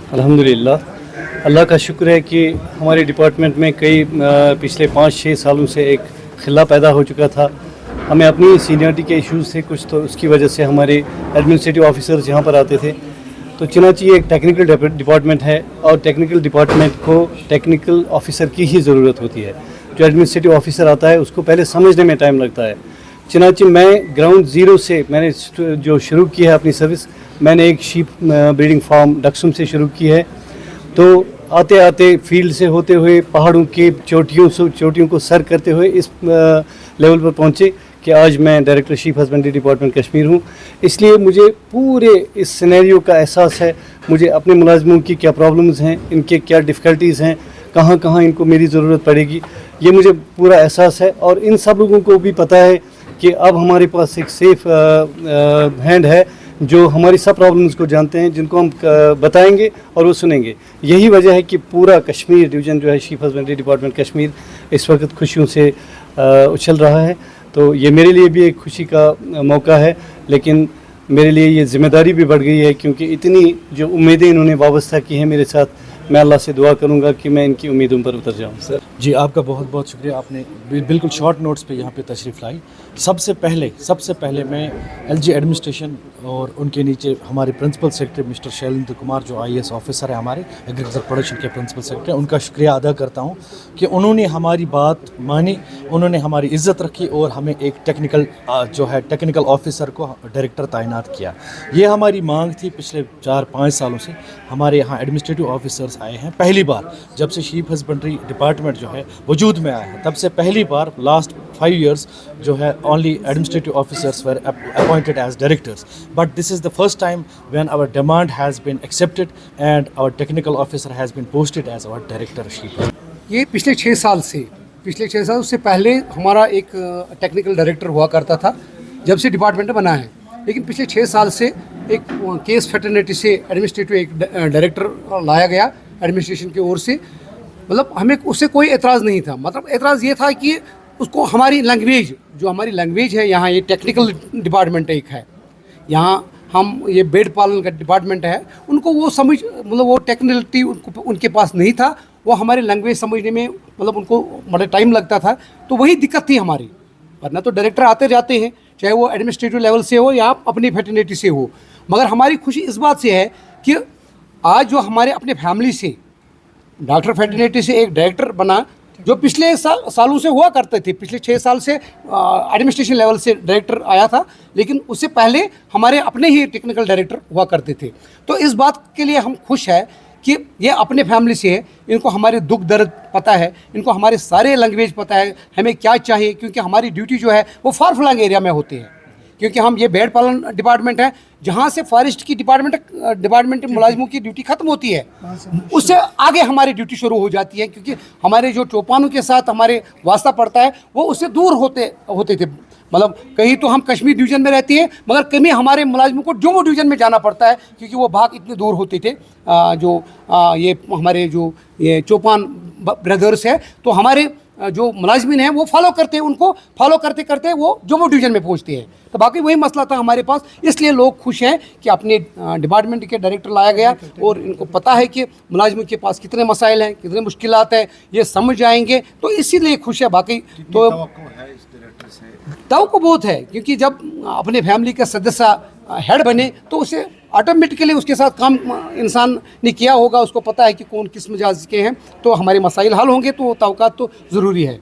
अल्हम्दुलिल्लाह, अल्लाह का शुक्र है कि हमारे डिपार्टमेंट में कई पिछले 5-6 सालों से एक खिला पैदा हो चुका था। हमें अपनी सीनियरिटी के इश्यूज़ थे कुछ, तो उसकी वजह से हमारे एडमिनिस्ट्रेटिव ऑफिसर्स यहाँ पर आते थे। तो चनाची एक टेक्निकल डिपार्टमेंट है और टेक्निकल डिपार्टमेंट को टेक्निकल ऑफिसर की ही ज़रूरत होती है। जो एडमिनिस्ट्रेटिव ऑफिसर आता है उसको पहले समझने में टाइम लगता है। चनाची मैं ग्राउंड ज़ीरो से मैंने जो शुरू की है अपनी सर्विस, मैंने एक शीप ब्रीडिंग फार्म डक्सुम से शुरू की है। तो आते आते फील्ड से होते हुए पहाड़ों के चोटियों को सर करते हुए इस लेवल पर पहुँचे कि आज मैं director sheep husbandry department Kashmir हूँ। इसलिए मुझे पूरे इस सिनेरियो का एहसास है, मुझे अपने मुलाजमों की क्या प्रॉब्लम्स हैं, इनके क्या डिफ़िकल्टीज़ हैं, कहाँ कहाँ इनको मेरी ज़रूरत पड़ेगी, ये मुझे पूरा एहसास है। और इन सब लोगों को भी पता है कि अब हमारे पास एक सेफ हैंड है जो हमारी सब प्रॉब्लम्स को जानते हैं, जिनको हम बताएंगे और वो सुनेंगे। यही वजह है कि पूरा कश्मीर डिवीज़न जो है शीप हस्बेंड्री डिपार्टमेंट कश्मीर इस वक्त खुशियों से उछल रहा है। तो ये मेरे लिए भी एक खुशी का मौका है, लेकिन मेरे लिए ये ज़िम्मेदारी भी बढ़ गई है, क्योंकि इतनी जो उम्मीदें इन्होंने वाबस्ता की हैं मेरे साथ, मैं अल्लाह से दुआ करूंगा कि मैं इनकी उम्मीदों पर उतर जाऊं। सर जी, आपका बहुत बहुत शुक्रिया, आपने बिल्कुल शॉर्ट नोट्स पे यहाँ पे तशरीफ़ लाई। सबसे पहले मैं एलजी एडमिनिस्ट्रेशन और उनके नीचे हमारे principal secretary mister Shailendra Kumar जो आईएएस ऑफिसर है हमारे एग्रीकल्चर प्रोडक्शन के प्रिंसिपल सेक्रेटरी, उनका शुक्रिया अदा करता हूँ कि उन्होंने हमारी बात मानी, उन्होंने हमारी इज़्ज़त रखी और हमें एक टेक्निकल ऑफिसर को डायरेक्टर तैनात किया। ये हमारी मांग थी पिछले 4-5 सालों से। हमारे यहाँ एडमिनिस्ट्रेटिव ऑफिसर्स आए हैं पहली बार, जब से शीप हस्बेंड्री डिपार्टमेंट जो है वजूद में आया है तब से पहली बार लास्ट 5 years जो है only administrative officers were appointed as directors, but this is the first time when our demand has been accepted and our technical officer has been posted as our directorship. ये पिछले 6 साल से पहले हमारा एक technical director हुआ करता था जब से डिपार्टमेंट बना है, लेकिन पिछले 6 साल से एक केस फैटर्निटी से एडमिनिस्ट्रेटिव एक डायरेक्टर लाया गया एडमिनिस्ट्रेशन की ओर से। मतलब हमें उससे कोई एतराज़ नहीं था, मतलब एतराज़ ये था कि उसको हमारी लैंग्वेज, जो हमारी लैंग्वेज है यहाँ, ये टेक्निकल डिपार्टमेंट एक है यहाँ, हम ये बेड पालन का डिपार्टमेंट है, उनको वो समझ, मतलब वो टेक्निकलिटी उनके पास नहीं था, वो हमारी लैंग्वेज समझने में मतलब उनको बड़ा टाइम लगता था। तो वही दिक्कत थी हमारी, वरना तो डायरेक्टर आते जाते हैं, चाहे वो एडमिनिस्ट्रेटिव लेवल से हो या अपनी फैटर्निटी से हो। मगर हमारी खुशी इस बात से है कि आज जो हमारे अपने फैमिली से डॉक्टर फैटर्निटी से एक डायरेक्टर बना, जो पिछले सालों से हुआ करते थे, पिछले 6 साल से एडमिनिस्ट्रेशन लेवल से डायरेक्टर आया था, लेकिन उससे पहले हमारे अपने ही टेक्निकल डायरेक्टर हुआ करते थे। तो इस बात के लिए हम खुश हैं कि ये अपने फैमिली से है, इनको हमारे दुख दर्द पता है, इनको हमारे सारे लैंग्वेज पता है, हमें क्या चाहिए, क्योंकि हमारी ड्यूटी जो है वो फार फ्लंग एरिया में होती है, क्योंकि हम ये भेड़ पालन डिपार्टमेंट है जहाँ से फॉरेस्ट की डिपार्टमेंट मुलाजिमों की ड्यूटी ख़त्म होती है, उससे आगे हमारी ड्यूटी शुरू हो जाती है, क्योंकि हमारे जो चौपानों के साथ हमारे वास्ता पड़ता है वो उससे दूर होते थे। मतलब कहीं तो हम कश्मीर डिवीज़न में रहती है, मगर कभी हमारे मुलाजिमों को जम्मू डिवीज़न में जाना पड़ता है, क्योंकि वो भाग इतने दूर होते थे। ये हमारे जो ये चौपान ब्रदर्स है, तो हमारे जो मुलाजमीन हैं वो फॉलो करते हैं, उनको फॉलो करते करते वो जम्मू डिवीज़न में पहुंचते हैं। तो बाकी वही मसला था हमारे पास, इसलिए लोग खुश हैं कि अपने डिपार्टमेंट के डायरेक्टर लाया गया और इनको पता है कि मुलाजमों के पास कितने मसाइल हैं, कितने मुश्किलात हैं, ये समझ जाएंगे, तो इसीलिए खुश है। बाकी तो तवक्को बहुत है, क्योंकि जब अपने फैमिली का सदस्य हेड बने तो उसे ऑटोमेटिकली उसके साथ काम इंसान ने किया होगा, उसको पता है कि कौन किस मिजाज के हैं, तो हमारे मसाइल हल होंगे, तो तवक्कात तो ज़रूरी है।